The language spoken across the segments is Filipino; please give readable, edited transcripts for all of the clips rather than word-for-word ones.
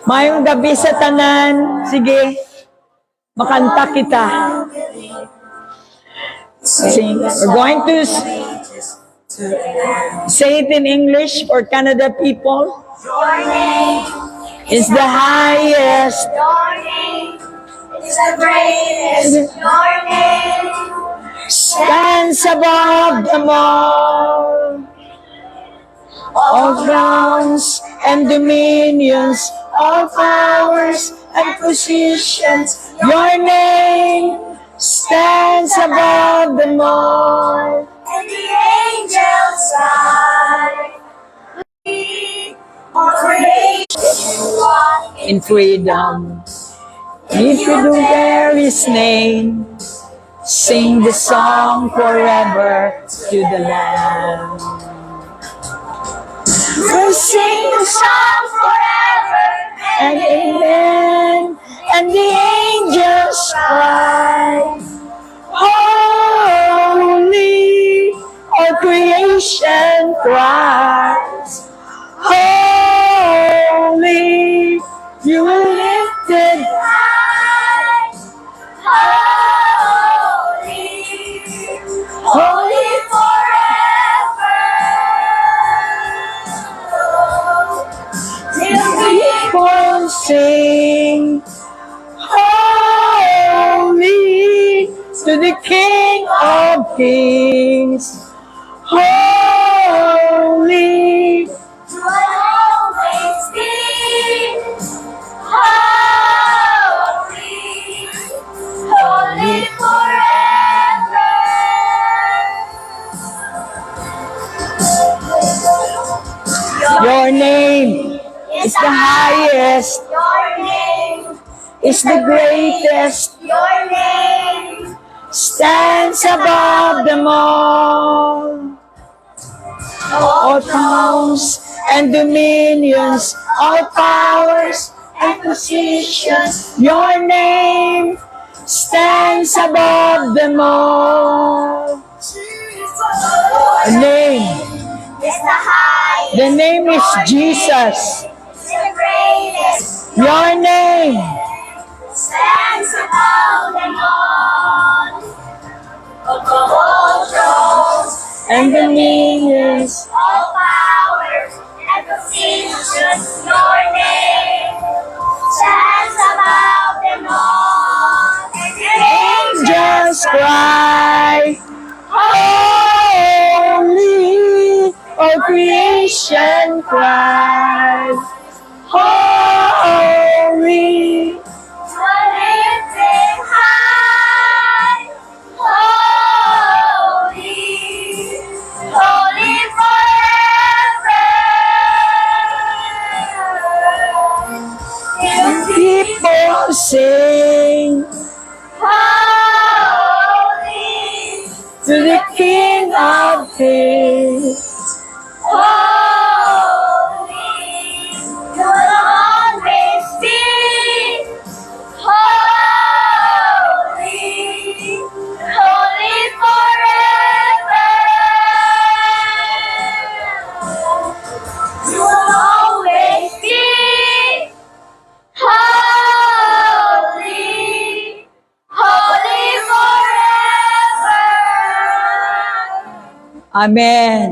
Mayong gabi sa tanan. Sige, makanta kita. Sing. We're going to say it in English for Canada people. Your name Is the highest. Your name is the greatest. Your name Stands above them all. All thrones and dominions, all powers and positions. Your name stands above them all. and the angels sigh. All creation you walk In freedom, if you do bear His name, sing the song forever to the Lamb. We'll sing the song forever And amen, and the angels cry, holy, all creation cries, holy, you are lifted high. Holy, holy forever. Till the people sing, holy, to the King of Kings, holy, will always be holy, holy forever. your name is the highest, Your name is the greatest, Your name stands above them all. All thrones and dominions, all powers and positions, your name stands above them all. The name, is the highest. the name is Jesus. The greatest Your name, stands above them all. Of the whole thrones, and dominions, all powers and positions, your name stands above them all. And the angels cry, holy, all creation cries, holy, are lifted high. Holy, holy forever. And people sing holy, to the King of Kings, holy, you will always be holy, holy forever. You will always be holy, holy forever. Amen.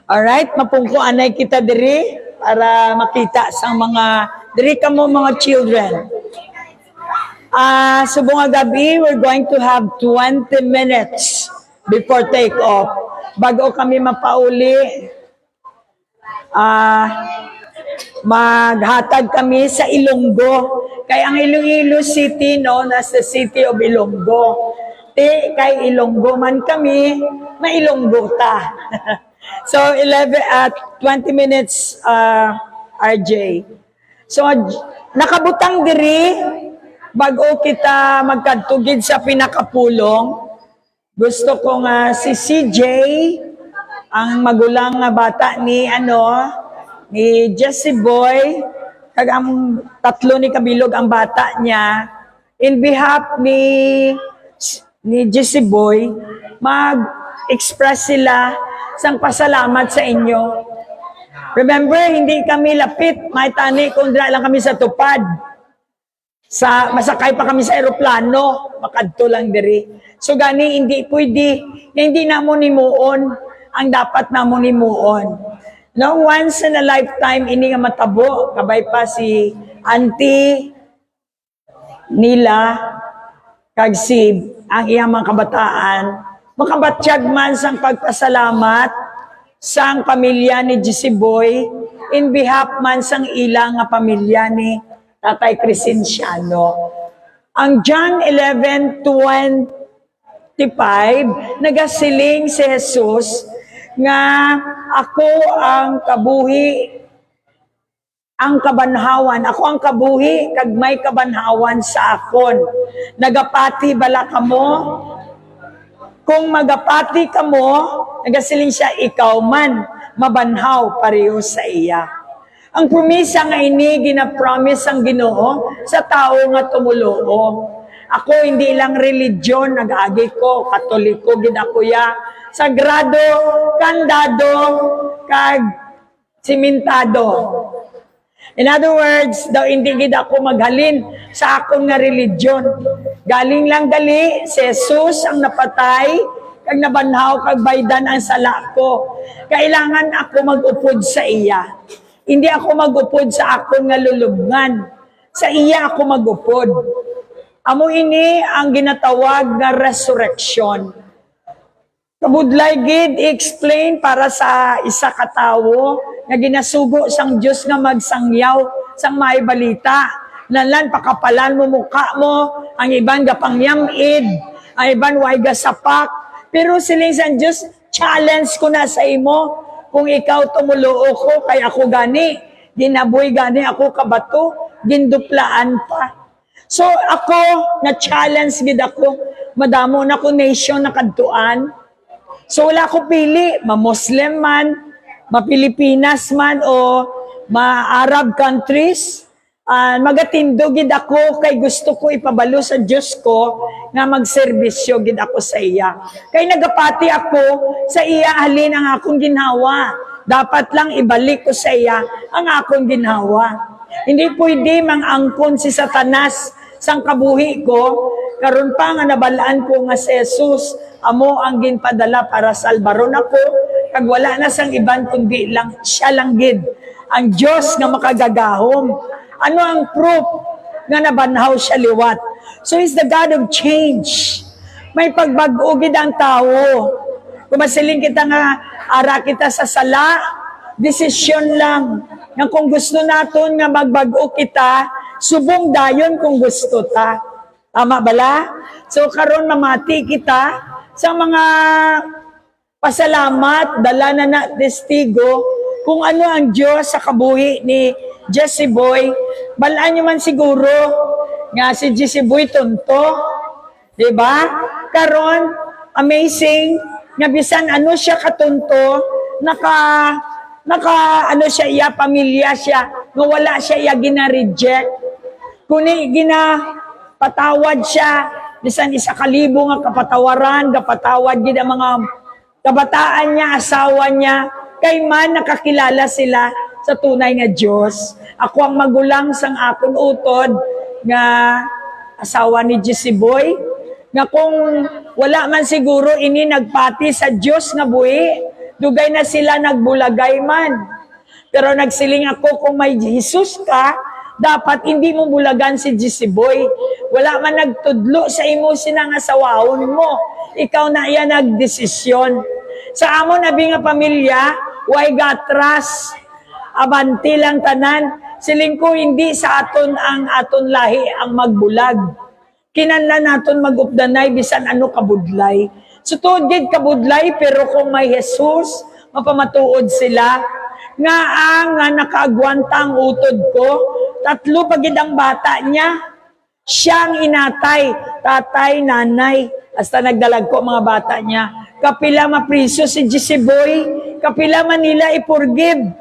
Alright, mapungkuan na kita diri para makita sa mga diri kamo mga children. Subong nga gabi, we're going to have 20 minutes before take off. Bago kami mapauli, maghatag kami sa Ilonggo. Kaya ang Iloilo City, no, nasa City of Ilonggo. Kay Ilonggo man kami, mailonggo ta. So 20 minutes, RJ. So nakabutang diri, bago kita magkadtugid sa pinakapulong, gusto ko nga si CJ, ang magulang nga bata ni ni Jessie Boy, kag ang tatlo ni kabilog ang bata niya, in behalf ni Jessie Boy, mag-express sila sang pasalamat sa inyo. Remember, hindi kami lapit. May tani, kundra lang kami sa tupad. Masakay pa kami sa aeroplano. Makadto lang diri. So gani, hindi pwede. Hindi na mo nimuon ang dapat na mo nimuon. No, once in a lifetime, ini nga matabo. Kabay pa si auntie nila, kag si ang iyang mga kabataan, makabatsyag man sang pagpasalamat sang pamilya ni Jesse Boy, in behalf man sang ilang nga pamilya ni Tatay Crescenciano. Ang John 11:25, nagasiling si Jesus nga ako ang kabuhi, ang kabanhawan. Ako ang kabuhi, kag may kabanhawan sa akon. Nagapati bala kamo? Kung magapati kamo, nagasiling siya, ikaw man, mabanhaw pareho sa iya. Ang promisa nga ini, ginapromise ang Ginoo sa tao nga tumuloo. Ako hindi lang religion, nag-agi ko, katoliko, gid ako ya, sagrado, kandado, kag simentado. In other words, daw hindi gid ako maghalin sa akong nga religion. Galing lang gali, si Jesus ang napatay, kag nabanhaw, kag baydan ang sala ko. Kailangan ako mag-upod sa iya. Hindi ako mag-upod sa akong nga lulubngan. Sa iya ako mag-upod. Amo ini ang ginatawag nga resurrection. Kabudlay gid explain para sa isa ka tawo nga ginasugo sang Dios nga magsangyaw sang may balita. Nalan pakapalan mo mukha mo, ang iban gapangyamid, ang iban way gasapak. Pero siling sang Dios, challenge ko na sa imo, kung ikaw tumuluo ko kay ako gani, ginaboy gani ako kabato, ginduplaan pa. So ako na challenge gid ako, madamo na ko nation na kadtuan. So wala ko pili, ma-Muslim man, ma-Pilipinas man o ma-Arab countries. Magatindo gid ako kay gusto ko ipabalo sa Dios ko nga magserbisyo gid ako sa iya. Kay nagapati ako sa iya halin ang akong ginhawa. Dapat lang ibalik ko sa iya ang akong ginhawa. Hindi pwede mangangkon si Satanas sang kabuhi ko. Karon pa nga nabalaan ko nga si Jesus amo ang ginpadala para salbaron ako, kag wala na sang iban kundi lang siya lang gid ang Dios nga makagagahom. Ano ang proof nga nabanhaw siya liwat? So he's the God of change. May pagbag-o gid ang tao. Kung masiling kita nga ara kita sa sala, desisyon lang. Nga kung gusto naton nga magbag-o kita, subong dayon kung gusto ta. Tama bala? So karon mamati kita sa mga pasalamat, dala na testigo kung ano ang Diyos sa kabuhi ni Jesse Boy. Balaan nyo man siguro nga si Jesse Boy tunto. Diba? Karon, amazing, nga bisan ano siya katunto, ano siya iya, pamilya siya, nga wala siya iya gina-reject. Kuni patawad siya, bisan 1,000 nga kapatawaran, kapatawad gid ang mga kabataan niya, asawa niya, kay man nakakilala sila sa tunay nga Dios. Ako ang magulang sang akon utod nga asawa ni Jesse Boy, nga kung wala man siguro ini nagpati sa Dios nga buhi, dugay na sila nagbulagay man. Pero nagsiling ako, kung may Jesus ka, dapat hindi mo bulagan si Jesse Boy. Wala man nagtudlo sa imo sinang asawahon mo. Ikaw na iya nagdesisyon. Sa amon abi nga pamilya, way gatras, abanti lang tanan. Siling ko hindi sa aton ang aton lahi ang magbulag. Kinanlan naton magupdanay bisan ano kabudlay. So tuod gid kabudlay, pero kung may Jesus, mapamatuod sila. Nga nga nakaagwanta ang utod ko, 3 pagid ang bata niya. Siyang inatay, tatay, nanay, hasta nagdalag ko mga bata niya. Kapila mapriso si Jesse Boy, kapila man nila ipurgive.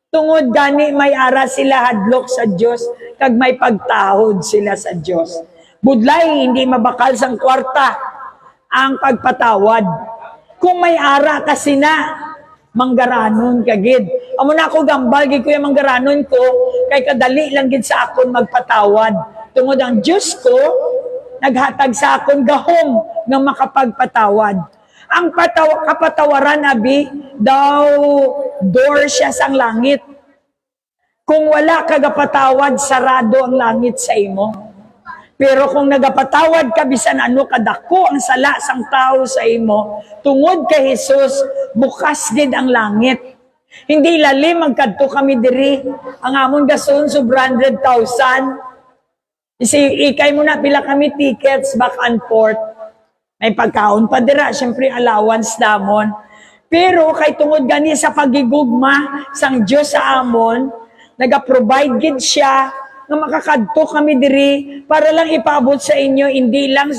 Tungod gani may ara sila hadlok sa Dios, kag may pagtahod sila sa Dios. Budlay hindi mabakal sang kwarta ang pagpatawad. Kung may ara kasi na, manggaranon kagid. Amo na ako gambal gid ko yung manggaranon ko kay kadali lang gid sa akon magpatawad. Tungod ang Diyos ko naghatag sa akon gahom nga makapagpatawad. Ang kapatawaran abi daw door siya sang langit. Kung wala ka gapatawad, sarado ang langit sa imo. Pero kung nagapatawad ka, bisan ano kadako ang sala sang tao sa imo, tungod kay Jesus, bukas gid ang langit. Hindi lalim magkadto kami diri. Ang amon gason sobra 100,000. Ikay mo na pila kami tickets back and forth. May pagkaon pa dira, syempre allowance damon. Pero kay tungod gani sa pagigugma sang Dios sa amon, naga-provide gid siya nga makakadto kami diri para lang ipaabot sa inyo, hindi lang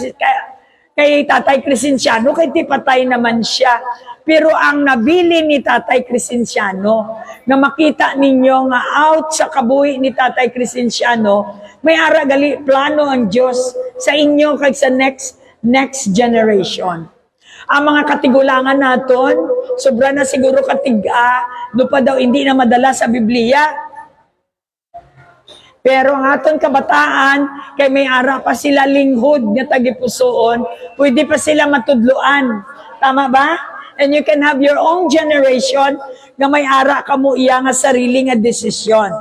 kay Tatay Crescenciano, kay tipatay naman siya. Pero ang nabili ni Tatay Crescenciano, na makita ninyo nga out sa kabuhi ni Tatay Crescenciano, may ara gali plano ang Diyos sa inyo kay sa next generation. Ang mga katigulangan naton, sobra na siguro katiga, no pa daw hindi na madala sa Biblia. Pero ang aton kabataan, kay may ara pa sila linghod nga tagipusoon, pwede pa sila matudluan. Tama ba? And you can have your own generation nga may ara ka mo iya nga sarili nga desisyon.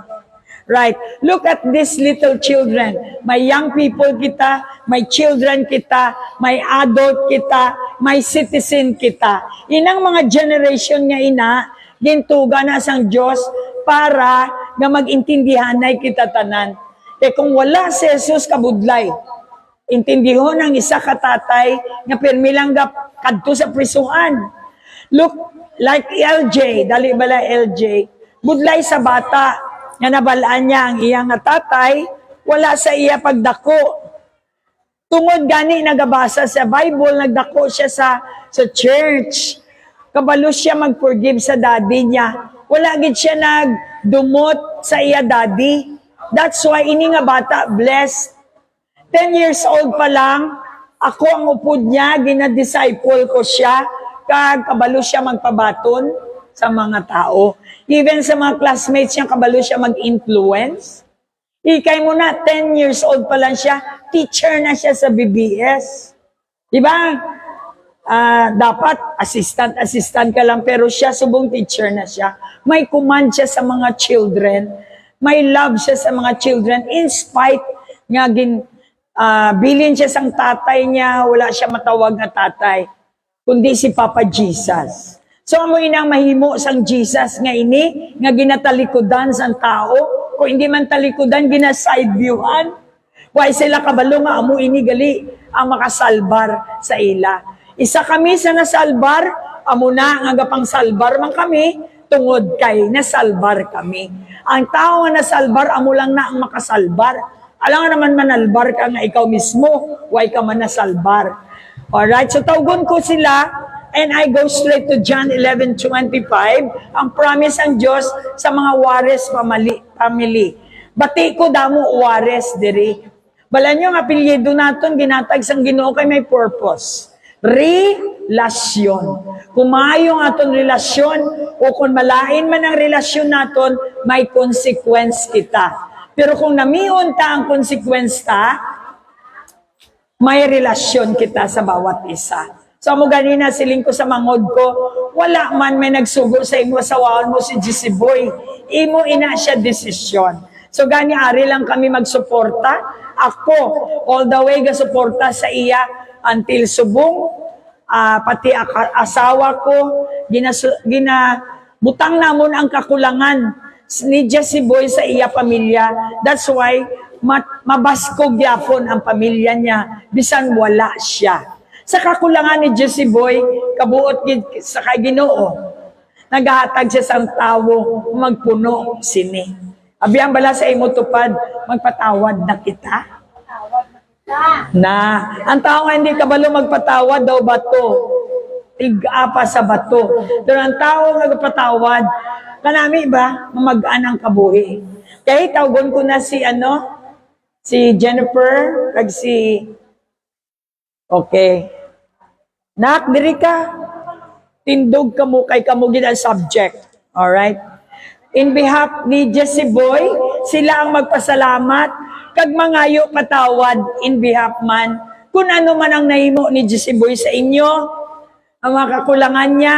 Right. Look at these little children. May young people kita, may children kita, may adult kita, may citizen kita. Inang mga generation nga ina, gintuga na sang Diyos para nga magintindihan ay kita tanan. Kaya kung wala si Jesus kabudlay, intindihon ang isa katatay nga pirmi lang kadto sa prisuhan. Look, like LJ, dali bala LJ, budlay sa bata, nga nabalaan niya ang iyang tatay, wala sa iya pagdako. Tungod gani nagabasa sa Bible, nagdako siya sa church. Kabalo siya mag-forgive sa daddy niya. Wala gid siya nagdumot sa iya daddy. That's why ini nga bata blessed. 10 years old pa lang, ako ang upod niya, gina-disciple ko siya, kag kabalo siya magpabaton sa mga tao. Even sa mga classmates niya, kabalo siya mag-influence. Ikay mo na, 10 years old pa lang siya, teacher na siya sa BBS. Diba? Dapat assistant ka lang, pero siya subong teacher na siya. May command siya sa mga children. May love siya sa mga children. In spite nga bilin siya sang tatay niya, wala siya matawag na tatay, kundi si Papa Jesus. So amo inang mahimo sang Jesus nga ini, nga ginatalikudan sang tao, o hindi man talikudan, gina-side viewhan. Why sila kabalo nga amo ini gali ang makasalbar sa ila. Isa kami sa nasalbar, amo na nga gapang salbar man kami, tungod kay nasalbar kami. Ang tao nga nasalbar, amo lang na ang makasalbar. Alam nga naman manalbar ka nga ikaw mismo, why ka man nasalbar. Alright, so tawgon ko sila, and I go straight to John 11:25, ang promise ang Diyos sa mga Juarez family. Bati ko damo Juarez diri. Bala nyo nga apelyido naton ginatag sang Ginoo kay may purpose. Relasyon. Kung maayo nga aton relasyon o kung malain man ang relasyon naton, may consequence kita. Pero kung namion ta ang consequence ta, may relasyon kita sa bawat isa. So mo ganina siling ko sa mangod ko, wala man may nagsugo sa imo sa waon mo si GC Boy. Imo ina siya desisyon. So gani ari lang kami magsuporta. Ako all the way ga suporta sa iya until subong, pati asawa ko butang namon ang kakulangan ni GC Boy sa iya pamilya. That's why mabaskog yapon ang pamilya niya bisan wala siya. Sa kakulangan ni Jesse Boy, kabuot sa kay Ginoo, naghahatag siya sang tawo, magpuno sini. Abiyang bala sa imo tupad, magpatawad na kita. Na, ang tao nga hindi kabalo magpatawad daw bato. Tig-apa sa bato. Pero ang tao nga magpatawad, kanami ba, mamagaan ang kabuhi. Kaya tawgon ko na si Jennifer, kag si, okay. Nak, diri ka. tindog kamo kay kamo gid ang subject. Alright? In behalf ni Jesse Boy, sila ang magpasalamat kag mangayo patawad in behalf man kung ano man ang nahimo ni Jesse Boy sa inyo, ang mga kakulangan niya,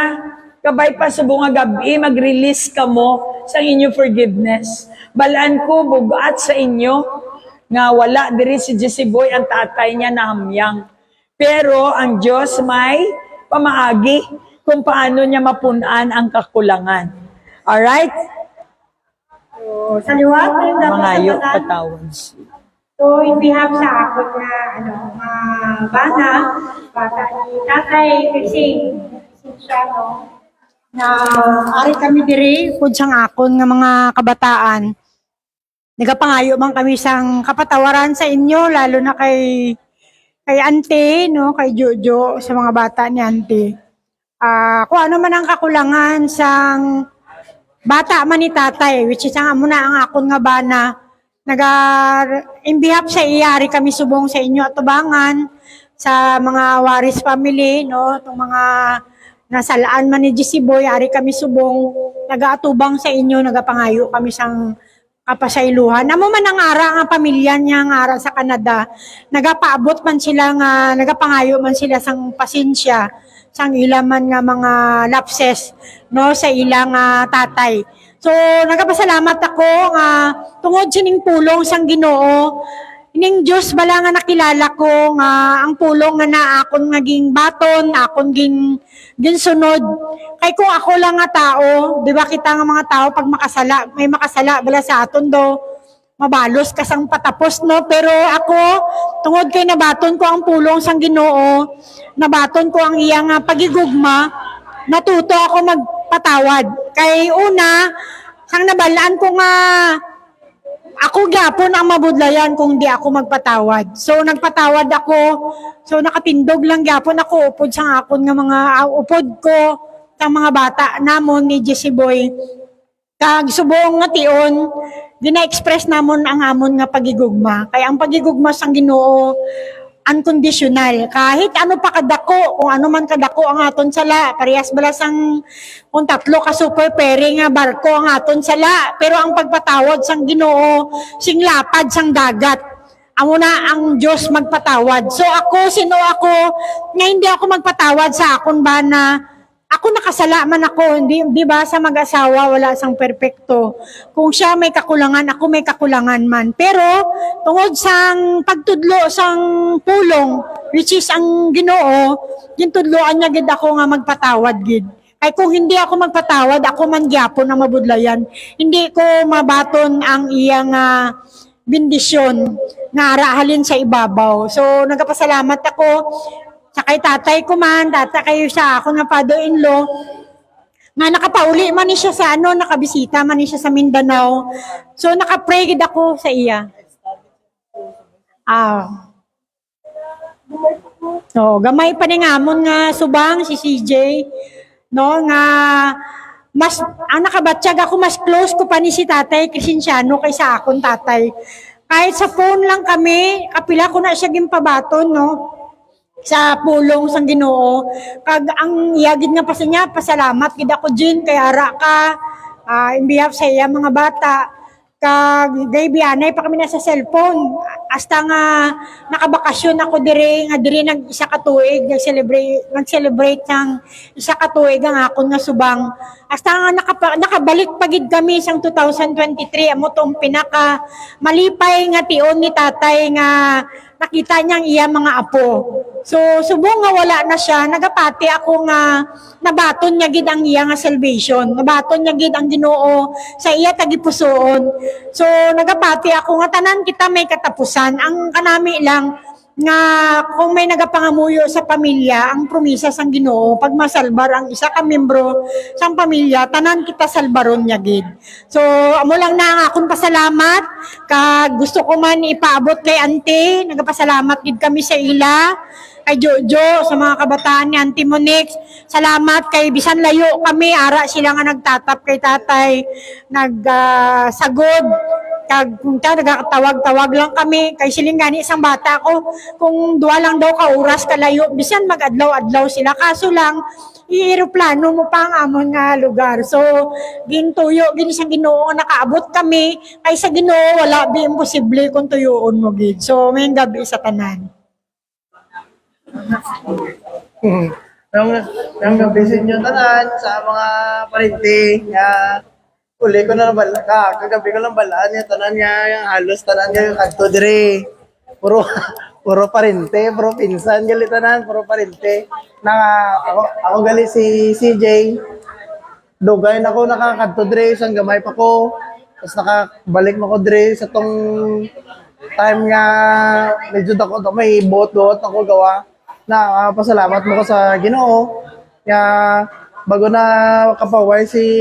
kabay pa subong nga gabi mag-release kamo sa inyong forgiveness. Balaan ko bugat sa inyo nga wala diri si Jesse Boy ang tatay niya na hamyang. Pero ang Diyos may pamaagi kung paano niya mapunan ang kakulangan. Alright? So, sa liwat, Mangayo patawad. So, in behalf sa ako na, bata ni tatay, kasi siya, na ari kami diri, kung siyang akon nga mga kabataan, nagapangayo man kami sang kapatawaran sa inyo, lalo na kay ante, no, kay Jojo, sa mga bata ni ante. Kung ano man ang kakulangan sang bata man ni tatay, which is ang amo na ang akon nga bana, in behalf sa iyari kami subong sa inyo at tubangan, sa mga Waris family, no, itong mga nasalaan man ni Jesse Boy, ari kami subong, nagaatubang sa inyo, nagapangayo kami sang kapasayluhan. Amo man ang ara nga pamilya niya nga ara sa Canada, nagapaabot man sila nga, nagapangayo man sila sang pasensya, sang ilaman nga mga lapses, no, sa ilang tatay. So, nagapasalamat ako nga tungod sining pulong sang Ginoo. Ining Diyos bala nga nakilala ko nga ang pulong nga na akon ngaging baton, akon ginsunod. Kay kung ako lang nga tao, di ba kita nga mga tao pag may makasala bala sa aton do, mabalos kasang patapos, no? Pero ako, tungod kay nabaton ko ang pulong sang Ginoo, nabaton ko ang iyang pagigugma, natuto ako magpatawad. Kay una, sang nabalaan ko nga, ako gyapon ang mabudlayan kung di ako magpatawad. So, nagpatawad ako. So, nakatindog lang gyapon ako, upod sang akon nga mga, upod ko, sang mga bata namon ni Jesse Boy. Kag subong nga tion, gina-express namon ang amon nga pagigugma. Kaya ang pagigugma sang Ginoo, unconditional. Kahit ano pa kadako, kung ano man kadako ang aton sala, parehas bala sang kung tatlo ka super pairing nga barko ang aton sala, pero ang pagpatawad sang Ginoo, sing lapad sang dagat. Amo na ang Diyos magpatawad. So ako, sino ako, nga hindi ako magpatawad sa akon ba na ako nakasala man ako, di ba sa mag-asawa wala sang perpekto. Kung siya may kakulangan, ako may kakulangan man. Pero tungod sang pagtudlo sang pulong, which is ang Ginoo, yung tudloan niya gid ako nga magpatawad gid. Ay kung hindi ako magpatawad, ako man gyapon na mabudlayan. Hindi ko mabaton ang iyang bendisyon nga arahalin sa ibabaw. So nagapasalamat ako sa kay tatay ko man, kayo sa ako nga father-in-law, nga nakapauli man ni siya sa nakabisita man ni siya sa Mindanao. So nakapray gid ako sa iya. So gamay pa ni ngamon nga subang si CJ, no, nga mas ang nakabatsyag ako, mas close ko pa ni si tatay Crescenciano kaysa akong tatay. Kahit sa phone lang kami, kapila ko na siya gimpabaton, no, sa pulong sang Ginoo. Kag ang iyagid nga pa niya, pasalamat gid ako Jin kay ara ka, in behalf sa iya mga bata. Kag gaybianay pa kami na sa cellphone hasta nga nakabakasyon ako diri nag isa ka tuig nag-celebrate ng isa ka tuig ang akon nga subang hasta nga nakabalik pagid kami sang 2023 amo tong pinaka malipay nga tion ni tatay nga nakita niyang iya mga apo. So subong nga wala na siya, nagapati ako nga nabaton niya gid ang iya nga salvation. Nabaton niya gid ang Ginoo sa iya tagipusoon. So nagapati ako nga tanan kita may katapusan. Ang kanami lang nga kung may nagapangamuyo sa pamilya, ang promisa sang Ginoo pag masalbar ang isa ka membro sang pamilya, tanan kita salbaron niya gid. So amo lang na ang akong pasalamat kag gusto ko man ipaabot kay ante, nagapasalamat gid kami sa ila, kay Jojo, sa mga kabataan ni Auntie Monique. Salamat kay bisan layo kami, ara sila nga nagtatap kay tatay, nagsagod kag kung ta nagakatawag-tawag lang kami kay siling gani isang bata ko kung duwa lang daw ka oras kalayo bisan mag-adlaw-adlaw sila kaso lang i-eroplano mo pa ang amon nga lugar. So gintuyo gini sa Ginoo nga nakaabot kami kay sa Ginoo wala bi imposible kung tuyoon mo gid. So may gabi sa tanan. Nang nabisin nyo tanan sa mga parinti nga uli ko na bala kagabi ko lang balaan yung tanan nga yung halos tanan nga yung kadto dire puro parente puro pinsan gali tanan puro parente na ako gali si CJ dugay na ko nakakadto dire isang gamay pa ko tapos nakabalik mo ko dire sa tong time nga medyo dako may buot-buot ako gawa na pasalamat mo ko sa Ginoo nga bago na kapaway si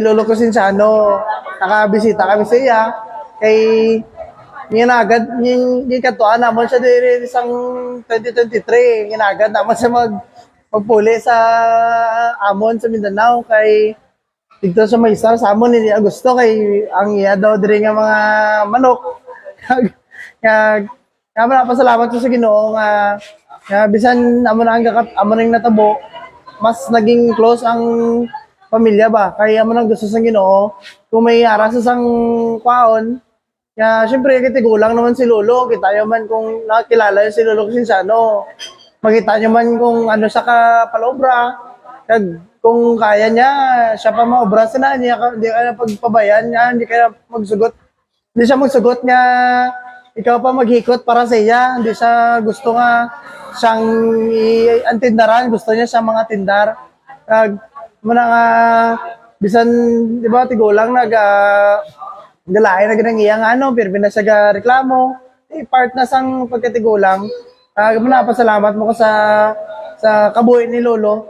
Lolo Cosinsano nakabisita kami sa iya kay ginagad yung katuan naman siya din isang 2023 ginagad naman siya magpuli sa amon sa Mindanao kay dito sa Maysar sa amon ni Agosto kay ang iya daw diri nga mga manok kaya napasalamat ko sa Ginoo nga bisan amo na ang natabo mas naging close ang pamilya ba kaya amo nang gusto sa Ginoo kung may aras sa sang kwaon kaya syempre kitigulang naman si Lolo kita man kung nakilala si Lolo Cosinsano makita nyo man kung ano siya ka palobra kung kaya niya siya pa maobra sana niya hindi ka na pagpabayan niya hindi kaya magsugot hindi siya magsugot niya ikaw pa maghikot para sa iya. Hindi siya gusto nga siyang ang tindaran. Gusto niya siya mga tindar. Muna nga, bisan, di ba, tigulang galain na ganang iyang pero na siya reklamo. Part na sang pagkatigulang. Muna, pasalamat mo ko sa kabuhin ni Lolo.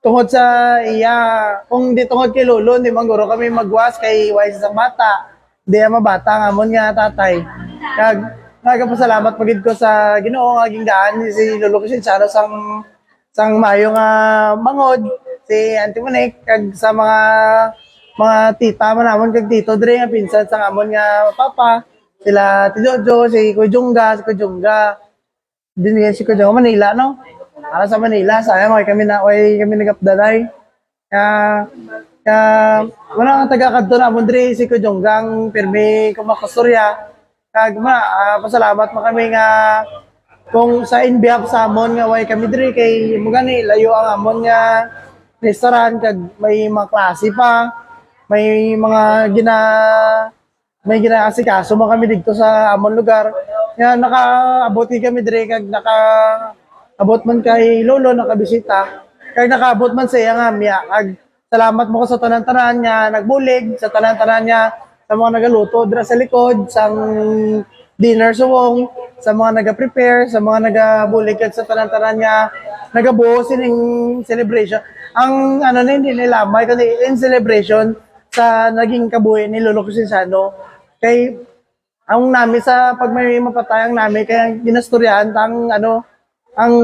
Tungod sa iya, kung di tungod kay Lolo, hindi mangguro kami magwas kay wise isang bata. Di mabata nga mo nga tatay. Nagpasalamat pagid ko sa Ginoo nga ginggaan si Lolo Cosinsano sang mayo nga mangod si Auntie Monique kag sa mga tita man namon kag tito dire nga pinsan sang amon nga papa sila ti Jojo si Kuya Jungga din si Kuya Jungga Manila no para sa Manila sayang kami nagapdaday wala nga taga-kadto na mo diri si Kujonggang pirmi kumakastorya kag pasalamat mo kami nga kung sa in behalf sa amon nga way kami diri kay mo gani layo ang amon nga restaurant kag may mga klase pa may mga may ginaasikaso mo kami dito sa amon lugar nga nakaabot kami diri kag nakaabot man kay Lolo nakabisita kag nakaabot man sa iya nga miya kag salamat mo ko sa tanan-tanan niya nagbulig, sa tanan-tanan niya sa mga nagaluto dira sa likod, sa dinner suwong, sa mga naga-prepare, sa mga nagabulig at sa tanan-tanan niya nagabuo sining celebration. Ang hindi nila may kundi in celebration sa naging kabuhi ni Lolo Cosinsano. Kay ang nami sa pag may mapatayang nami kaya ginastoryahan ang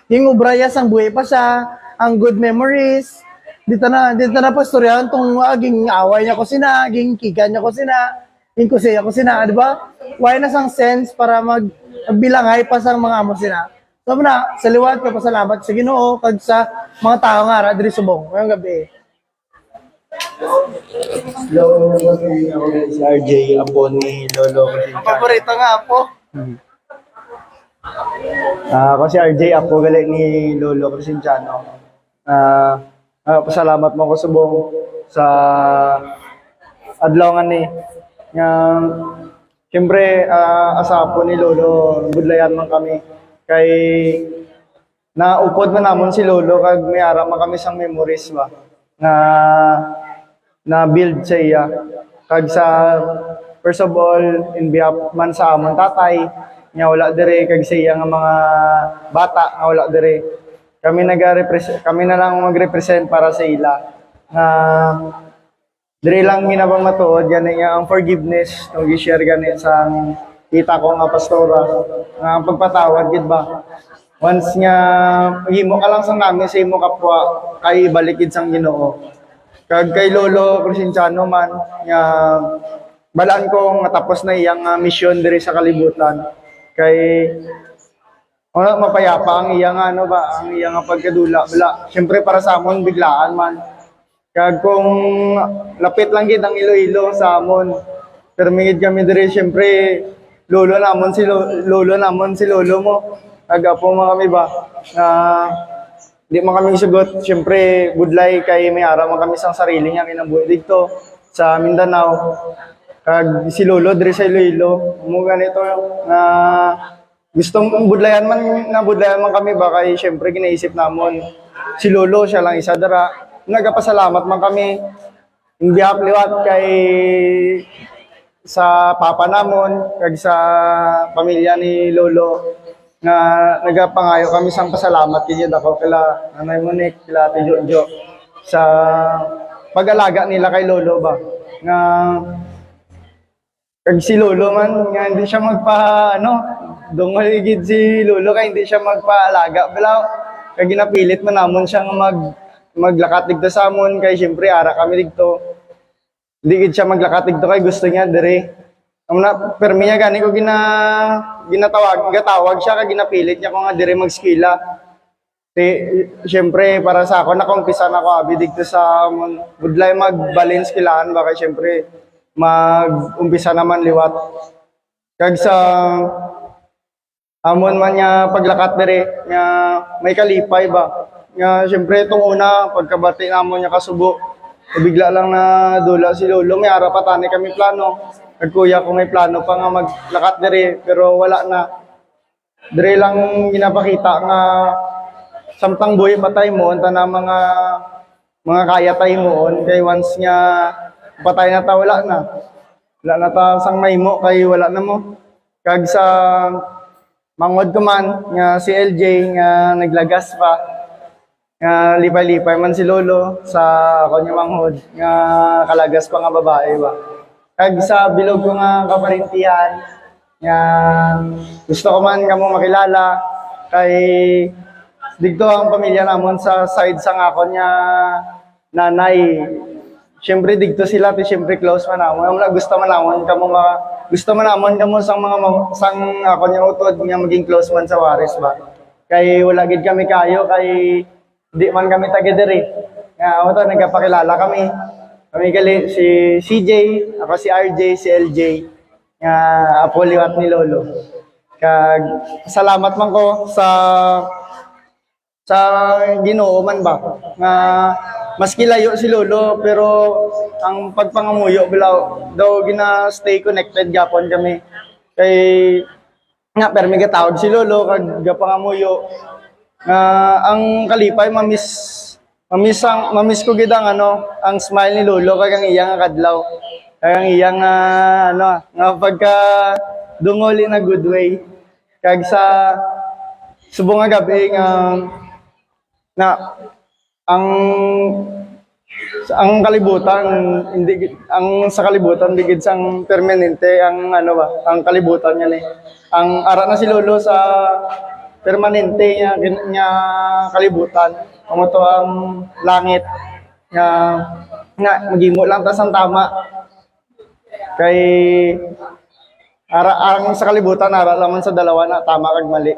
yung ubraya sang buhay pa siya, ang good memories. Dito na pastoryahan tong aging away niya ko sina, aging kigan niya ko sina, yung kusiya ko sina, di ba? Why na sang sense para magbilangay pa sa mga amo sina. So na, sa liwat ko pasalamat sa Ginoo kag sa mga tao nga ara diri subong ngayong gabi. Hello, ako si RJ, apo ni Lolo Ang Cosinsano. paborito nga po. Ako si RJ, apo gali ni Lolo Cosinsano. Pasalamat mo ko subong sa adlaw nga ni nga siyempre asapo ni Lolo budlayan man kami kay naupod man namon si Lolo kag may ara man kami sang memories ba na build sa iya kag sa first of all in behalf man sa amon tatay nya wala dire kag sa iya nga mga bata nga wala dire kami na lang magrepresent para sa ila nga dire lang ginabang matuod gani nga ang forgiveness tong gi-share gani sa kita ko nga pastora nga ang pagpatawad gid ba once nga himo ka lang sang namin sa imo kapwa kay balikid sang Ginoo Kag kay Lolo Crescenciano man, nga balaan ko nga tapos na iyang misyon diri sa kalibutan. Kay wala mapayapa ang iyang ano ba, ang iyang pagkadula. Bala, syempre para sa amon biglaan man. Kag kung lapit lang gid ang Iloilo sa amon. Pero mingid kami diri syempre lolo namon si lolo mo. Aga po mga kami ba na di man kami sugot. Syempre budlay kay may ara man kami sang sarili nga kinabuhi dito sa Mindanao. Kag si lolo diri sa Iloilo, mo ganito nga gustong budlayan man kami ba kay syempre ginaisip namon si lolo siya lang isa dara. Nagapasalamat man kami hindi liwat kay sa papa namon kag sa pamilya ni lolo nga nagapangayo kami sang pasalamat kay ako kila Nanay Monique, kila Ate Jojo sa pag-alaga nila kay lolo ba nga kag si lolo man nga hindi siya dungol gid si lolo kay hindi siya magpaalaga bala kag ginapilit man namon siyang maglakat dito sa amon kay syempre ara kami dito. Di gid siya maglakat dito kay gusto niya dire. Amna permi niya gani ko ginatawag siya kay ginapilit niya ko nga dire magskila. Syempre para sa ako nakumpisa na ako abi dito sa amon. Budlay mag-balance kilaan ba kay syempre mag-umpisa naman liwat. Kag sa amon man niya paglakat dire nga may kalipay ba. Nga syempre itong una, pagkabati namon niya kasubo, bigla lang na dula si lolo, may ara pa tani kami plano. Kag kuya ko may plano pa nga maglakat dire, pero wala na. Dire lang ginapakita nga samtang buhay patay mo, anta na mga kaya tayo mo, kay once nga patay na ta, wala na. Wala na ta sang may mo, kay wala na mo. Kag sa mangod ko man, nga si LJ, nga naglagas pa, nga lipay-lipay man si lolo sa ako niya manghod nga kalagas pa nga babae ba kag sa bilog ko nga kaparintihan nga gusto ko man kamo makilala kay dito ang pamilya namon sa side sang ako niya nanay syempre dito sila ti syempre close man namon gusto man namon kamo sang sang ako niya utod nga maging close man sa Waris ba kay wala gid kami kayo kay di man kami taga-diri. Nga ito, nagkapakilala kami. Kami gali, si CJ, ako si RJ, si LJ. Nga apo liwat ni Lolo. Kag salamat man ko sa Ginoo man ba. Nga maski layo si Lolo, pero ang pagpangamuyo daw gina-stay connected gapon kami. Kay nga permi tawag si Lolo kag gapangamuyo. Ang kalipay mamiss ko gid ang ang smile ni lolo kag ang iyang kadlaw kag ang iyang nga pagka dungoli na good way kag sa subong nga gabi nga ang kalibutan sa kalibutan digid sang permanente ang ang kalibutan niya ni ang ara na si lolo sa permanente nga kalibutan amo to ang langit nga magimo lang ta sang tama kay ang sa kalibutan ara lamang sa dalawa na tama kag mali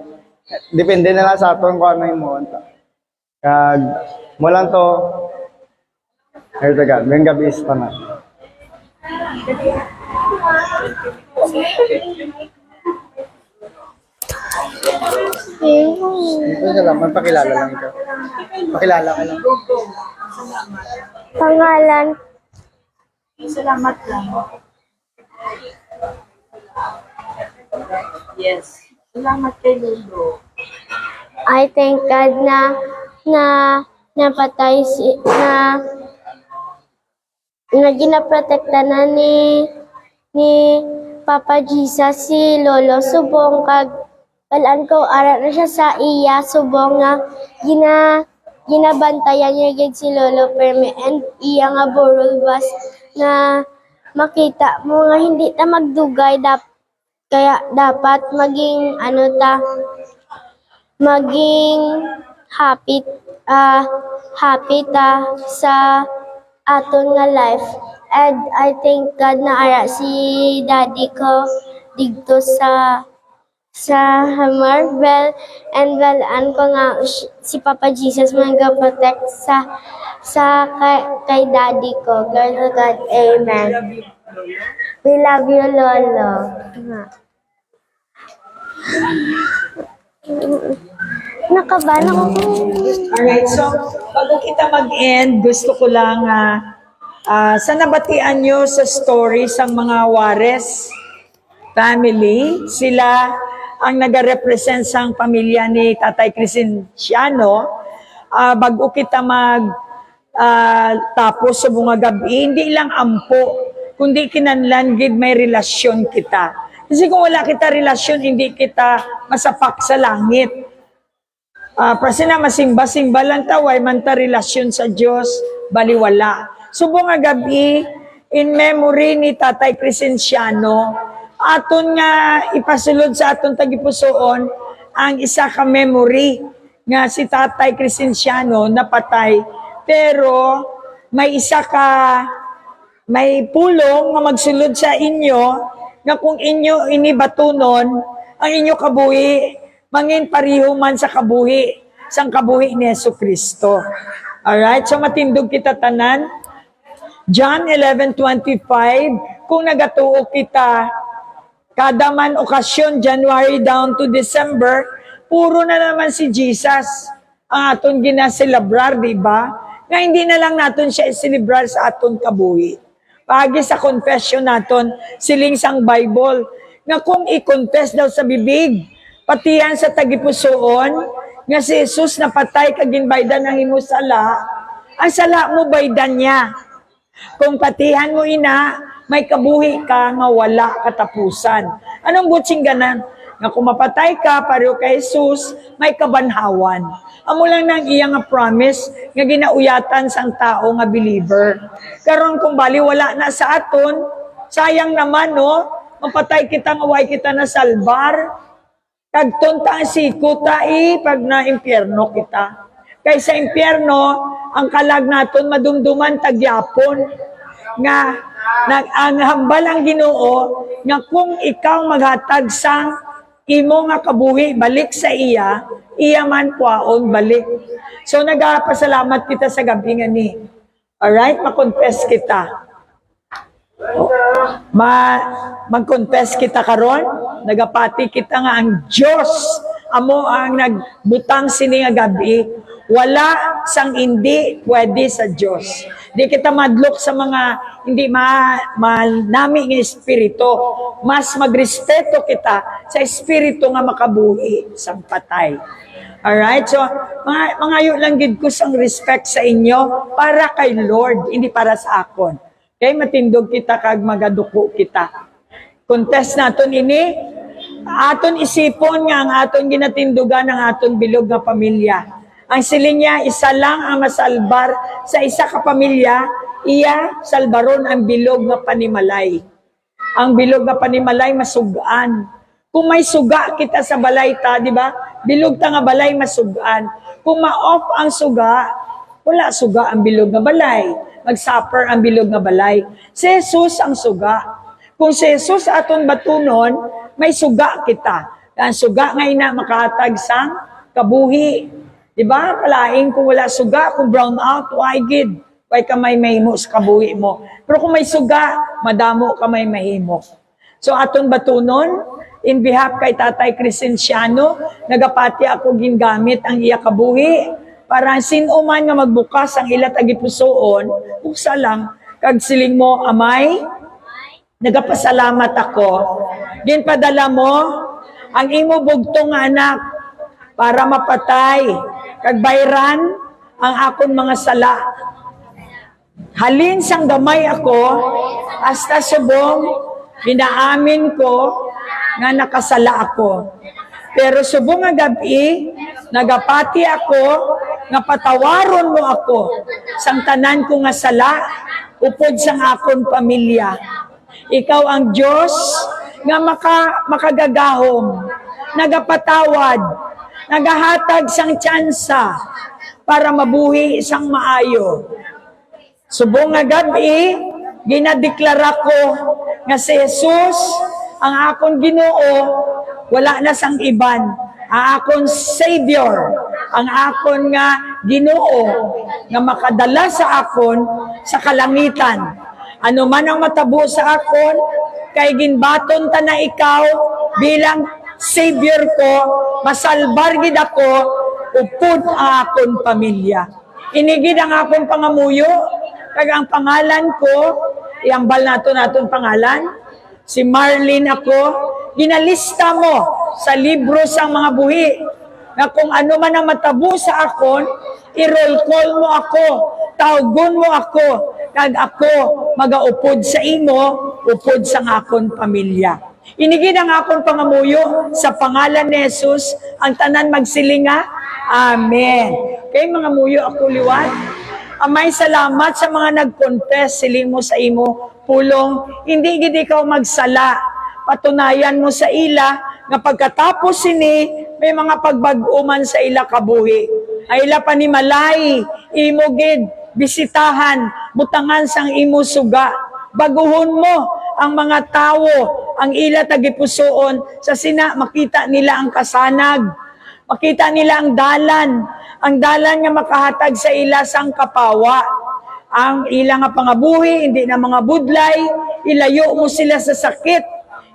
depende na lang sa aton kung ano imo ta kag mo lang to ay taga men gabi is tanan Ito lang, magpakilala lang ikaw. Pakilala ka lang. Pangalan, Salamat lang. Yes. Salamat kay Lolo. I thank God na napatay na ginaprotekta na ni Papa Jesus si Lolo subong kag balaan ko ara na siya sa iya subong nga ginabantayan niya gid si Lolo Perme and iya nga burol bus na makita mo nga hindi ta magdugay kaya dapat maging maging happy ta sa aton nga life. And I thank God na ara si daddy ko dito sa Marvel, and walaan ko nga si Papa Jesus mag-protect sa kay daddy ko. Glory to God. Amen. We love you, Lolo. Nakabahan ako. Alright, so bago kita mag-end, gusto ko lang sa nabatian nyo sa stories ang mga Juarez family, sila ang nag-represent sa pamilya ni Tatay Crescenciano. Bago kita tapos sa bunga gabi, hindi lang ampo, kundi kinanlan gid may relasyon kita. Kasi kung wala kita relasyon, hindi kita masapak sa langit. Kasi na masimba-simba lang taway, manta relasyon sa Diyos, baliwala. So bunga gabi, in memory ni Tatay Crescenciano, aton nga ipasulod sa aton tagipusoon ang isa ka memory nga si Tatay Crescenciano napatay, pero may pulong nga magsulod sa inyo nga kung inyo inibatunon ang inyo kabuhi, mangin pariho man sa kabuhi ni Jesucristo. Alright, so matindog kita tanan. John 11:25, kung nagatuo kita, kada man okasyon, January down to December, puro na naman si Jesus ang aton ginaselebrar, di ba? Nga hindi na lang natin siya iselebrar sa aton kabuhi. Pagi sa confession naton, siling sang Bible, nga kung i-confess daw sa bibig, pati yan sa tagipusoon, nga si Jesus napatay kaginbaydan ng imo sala, ang sala mo baydan niya. Kung patihan mo ina, may kabuhi ka nga wala katapusan. Anong butsing ganan? Nga kung mapatay ka, pareho kay Jesus, may kabanhawan. Amo lang nang iya nga promise, nga ginauyatan sang tao nga believer. Karon kung bali wala na sa aton, sayang naman no, mapatay kita nga way kita na salbar. Kagtunta ang sikuta pag na impyerno kita. Kaysa impyerno, ang kalag naton madumduman tagyapon. Nga ang hambal ang Ginoo nga kung ikaw maghatag sang imo nga kabuhi balik sa iya man kwaon balik. So nagapasalamat kita sa gabi nga ni. Alright, mag-confess kita. Mag-confess kita karon, nagapati kita nga ang Dios amo ang nagbutang sini nga gabi. Wala sang hindi pwede sa Diyos. Di kita madlok sa mga hindi nami ng espiritu. Mas magrespeto kita sa espiritu nga makabuhi sang patay. Alright? So, mga yun lang gid ko sang respect sa inyo para kay Lord, hindi para sa akon. Kay matindog kita kag magaduko kita. Contest naton ini, aton isipon nga ang aton ginatindugan ng aton bilog nga pamilya. Ang siling niya, isa lang ang masalbar sa isa ka pamilya, iya salbaron ang bilog nga panimalay. Ang bilog nga panimalay masugaan. Kung may suga kita sa balay ta, di ba? Bilog ta nga balay masugaan. Kung ma-off ang suga, wala suga ang bilog nga balay. Mag-suffer ang bilog nga balay. Si Jesus ang suga. Kung si Jesus aton batunon, may suga kita. Ang suga nga ina makahatag sang kabuhi. Diba? Palaing kung wala suga, kung brown out, why gid? Why ka may mahimo sa kabuhi mo? Pero kung may suga, madamo ka may mahimo. So aton batunon, in behalf kay Tatay Crescenciano, nagapati ako gingamit ang iya kabuhi para sino man nga magbukas ang ila tagipusoon, buksa lang, kag siling mo, amay, nagapasalamat ako. Ginpadala mo ang imo bugtong nga anak para mapatay kag bayran ang akon mga sala. Halin sang gamay ako, hasta subong, ginaamin ko nga nakasala ako. Pero subong nga gabi, nagapati ako, nga patawaron mo ako, sang tanan ko nga sala, upod sang akon pamilya. Ikaw ang Diyos, nga makagagahom, nagapatawad, nagahatag sang tsansa para mabuhi isang maayo. Subong nga gabi, ginadeklara ko nga si Jesus ang akong Ginoo, wala na sang iban. Ang akong Savior, ang akon nga Ginoo nga makadala sa akon sa kalangitan. Ano man ang matabo sa akon, kay ginbaton ta na ikaw bilang Savior ko, masalbar gid ako upod ang akon pamilya. Inigid ang akon pangamuyo, kag ang pangalan ko, iambal naton pangalan, si Marlene ako, ginalista mo sa libro sa mga buhi, na kung ano man ang matabo sa akon, i-roll call mo ako, tawgon mo ako, kag ako magaupod sa imo, upod sa akon pamilya. Inigid ang akon pangamuyo sa pangalan ni Jesus, ang tanan magsilinga, Amen. Kay mga muyo ako liwat, amay salamat sa mga nag-confess, siling mo sa imo, pulong, hindi gid ikaw magsala, patunayan mo sa ila, nga pagkatapos sini, may mga pagbag-uman sa ila kabuhi. Ay ila panimalay, imo gid, bisitahan, butangan sang imo suga. Baguhon mo ang mga tao, ang ila tagipusoon, sa sina makita nila ang kasanag, makita nila ang dalan nga makahatag sa ila sang kapawa. Ang ila nga pangabuhi, hindi na mga budlay, ilayo mo sila sa sakit,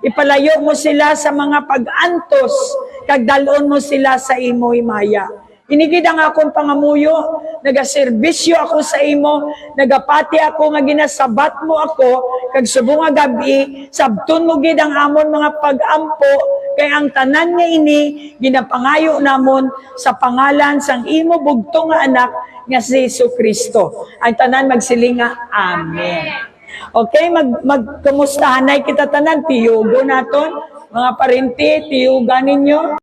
ipalayo mo sila sa mga pag-antos, kag dalon mo sila sa imo himaya. Inigid ang akong pangamuyo, nagaserbisyo ako sa imo, nagapati ako nga ginasabat mo ako, kag subong nga gabi, sabton mo gid ang amon mga pag-ampo, kay ang tanan nga ini, ginapangayo namon sa pangalan sang imo bugtong nga anak, nga si Jesucristo. Ang tanan magsilinga, Amen. Okay, magkumustahanay kita tanan, tiyugo naton, mga parinti, tiyugan ninyo.